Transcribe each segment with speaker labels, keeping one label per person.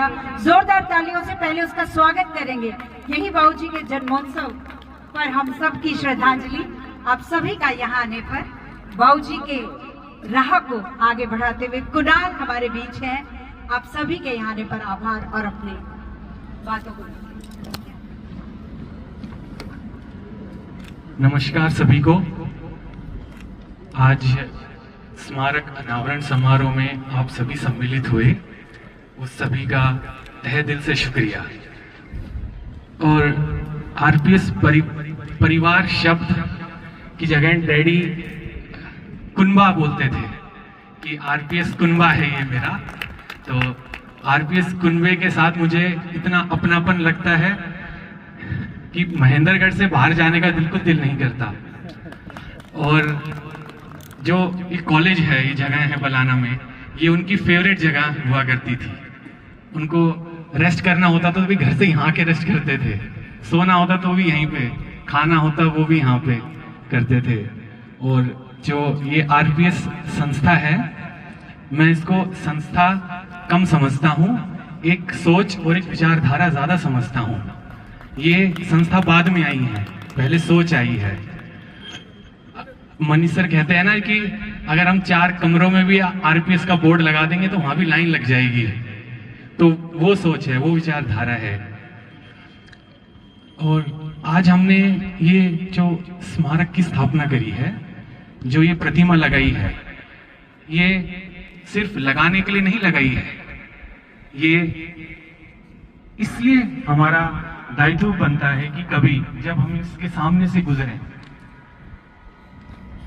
Speaker 1: जोरदार तालियों से पहले उसका स्वागत करेंगे। यही बाबूजी के जन्मोत्सव पर हम सब की श्रद्धांजलि। आप सभी का यहाँ आने पर बाबूजी के राह को आगे बढ़ाते हुए कुणाल हमारे बीच है। आप सभी के यहाँ आने पर आभार और अपने बातों को।
Speaker 2: नमस्कार सभी को। आज स्मारक अनावरण समारोह में आप सभी सम्मिलित हुए, उस सभी का तहे दिल से शुक्रिया। और आरपीएस परिवार शब्द की जगह डैडी कुनबा बोलते थे कि आरपीएस कुनबा है ये मेरा। तो आरपीएस कुनबे के साथ मुझे इतना अपनापन लगता है कि महेंद्रगढ़ से बाहर जाने का बिल्कुल दिल नहीं करता। और जो ये कॉलेज है, ये जगह है बलाना में, ये उनकी फेवरेट जगह हुआ करती थी। उनको रेस्ट करना होता तो भी घर से यहाँ के रेस्ट करते थे, सोना होता तो भी यहीं पे, खाना होता वो भी यहाँ पे करते थे। और जो ये आरपीएस संस्था है, मैं इसको संस्था कम समझता हूँ, एक सोच और एक विचारधारा ज्यादा समझता हूँ। ये संस्था बाद में आई है, पहले सोच आई है। मनीष सर कहते हैं ना कि अगर हम 4 कमरों में भी आरपीएस का बोर्ड लगा देंगे तो वहां भी लाइन लग जाएगी। तो वो सोच है, वो विचारधारा है। और आज हमने ये जो स्मारक की स्थापना करी है, जो ये प्रतिमा लगाई है, ये सिर्फ लगाने के लिए नहीं लगाई है, ये इसलिए हमारा दायित्व बनता है कि कभी जब हम इसके सामने से गुजरें,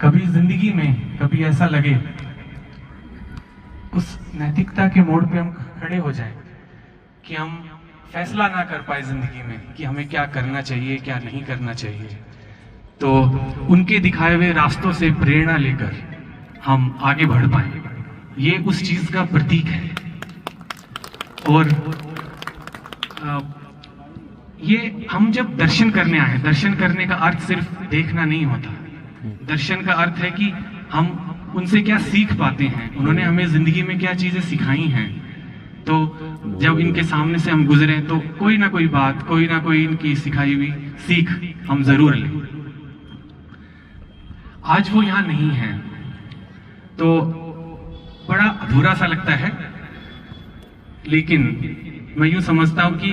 Speaker 2: कभी जिंदगी में कभी ऐसा लगे, उस नैतिकता के मोड़ पे हम खड़े हो जाएं कि हम फैसला ना कर पाए जिंदगी में कि हमें क्या करना चाहिए, क्या नहीं करना चाहिए, तो उनके दिखाए हुए रास्तों से प्रेरणा लेकर हम आगे बढ़ पाए। ये उस चीज का प्रतीक है। और ये हम जब दर्शन करने आए, दर्शन करने का अर्थ सिर्फ देखना नहीं होता। दर्शन का अर्थ है कि हम उनसे क्या सीख पाते हैं, उन्होंने हमें जिंदगी में क्या चीजें सिखाई हैं। तो जब इनके सामने से हम गुजरे तो कोई ना कोई बात, कोई ना कोई इनकी सिखाई हुई सीख हम जरूर लें। आज वो यहाँ नहीं है तो बड़ा अधूरा सा लगता है, लेकिन मैं यूं समझता हूं कि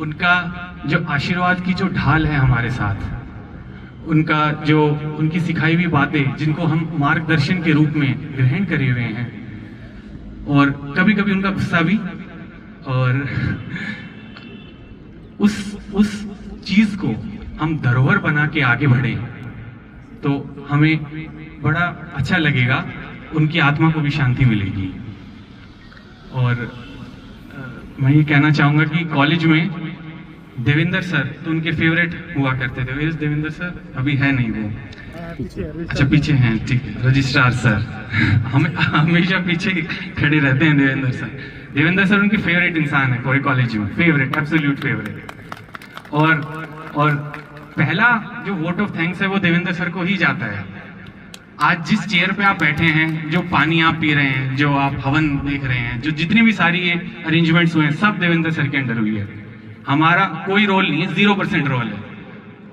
Speaker 2: उनका जो आशीर्वाद की जो ढाल है हमारे साथ, उनका जो उनकी सिखाई हुई बातें जिनको हम मार्गदर्शन के रूप में ग्रहण करे हुए हैं, और कभी कभी उनका गुस्सा भी, और उस चीज को हम धरोहर बना के आगे बढ़े तो हमें बड़ा अच्छा लगेगा, उनकी आत्मा को भी शांति मिलेगी। और मैं ये कहना चाहूंगा कि कॉलेज में देवेंद्र सर तो उनके फेवरेट हुआ करते थे। Where Devendra sir? अभी है नहीं वो, अच्छा पीछे हैं, ठीक है, रजिस्ट्रार सर हमें हमेशा पीछे खड़े रहते हैं देवेंद्र सर। देवेंद्र सर उनकी फेवरेट इंसान है पूरे कॉलेज में, फेवरेट, एब्सोल्यूट फेवरेट। और पहला जो वोट ऑफ थैंक्स है वो देवेंद्र सर को ही जाता है। आज जिस चेयर पे आप बैठे हैं, जो पानी आप पी रहे हैं, जो आप हवन देख रहे हैं, जो जितनी भी सारी ये अरेंजमेंट्स हुए हैं, सब देवेंद्र सर के अंडर हुई है। हमारा कोई रोल नहीं है, 0% रोल है।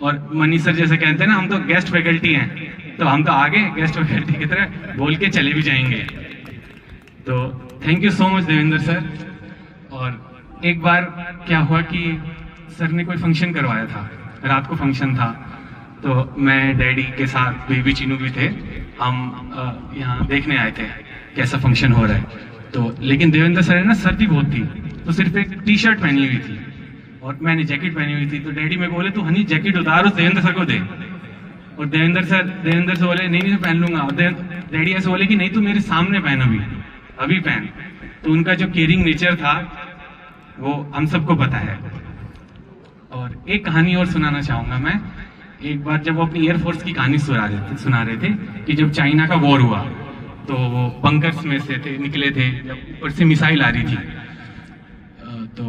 Speaker 2: और मनीष सर जैसे कहते हैं ना, हम तो गेस्ट फैकल्टी हैं, तो हम तो आगे गेस्ट फैकल्टी की तरह बोल के चले भी जाएंगे। तो thank you so much Devendra sir. और एक बार क्या हुआ कि सर ने कोई फंक्शन करवाया था, रात को फंक्शन था, तो मैं डैडी के साथ, बेबी चीनू भी थे, हम यहाँ देखने आए थे कैसा फंक्शन हो रहा है। तो लेकिन देवेंद्र सर है ना, सर्दी बहुत थी, तो सिर्फ एक टी शर्ट पहनी हुई थी और मैंने जैकेट पहनी हुई थी। तो डैडी में बोले तू हनी जैकेट उतार उस देवेंद्र सर को दे। और देवेंद्र सर बोले नहीं मैं पहन लूंगा। डैडी ऐसे बोले कि नहीं तू मेरे सामने पहन, अभी पहन। तो उनका जो केयरिंग नेचर था वो हम सबको पता है। और एक कहानी और सुनाना चाहूंगा मैं। एक बार जब वो अपनी एयरफोर्स की कहानी सुना रहे थे कि जब चाइना का वॉर हुआ तो वो बंकर्स में से निकले थे, ऊपर से मिसाइल आ रही थी, तो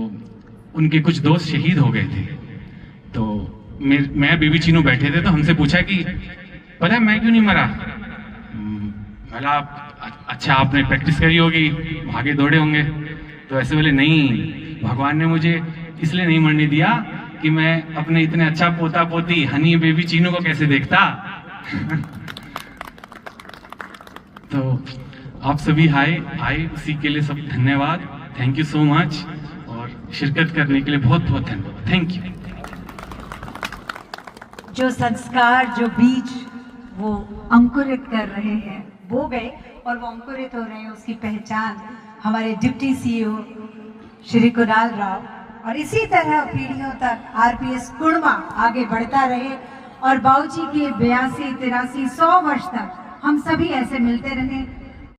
Speaker 2: उनके कुछ दोस्त शहीद हो गए थे। तो मैं बेबी चीनू बैठे थे, तो हमसे पूछा कि पता है मैं क्यों नहीं मरा? मतलब अच्छा आपने प्रैक्टिस करी होगी, भागे दौड़े होंगे। तो ऐसे बोले नहीं, भगवान ने मुझे इसलिए नहीं मरने दिया कि मैं अपने इतने अच्छा पोता पोती हनी बेबी चीनू को कैसे देखता। तो आप सभी आए उसी के लिए सब धन्यवाद, थैंक यू सो मच, और शिरकत करने के लिए बहुत बहुत धन्यवाद, थैंक यू।
Speaker 1: जो संस्कार, जो बीज वो अंकुरित कर रहे हैं, बो गए और वो अंकुरित हो रहे हैं, उसकी पहचान हमारे डिप्टी सीईओ श्री कुणाल राव, और इसी तरह पीढ़ियों तक आरपीएस कुड़मा आगे बढ़ता रहे और बाबूजी के 82, 83, 100 वर्ष तक हम सभी ऐसे मिलते रहे।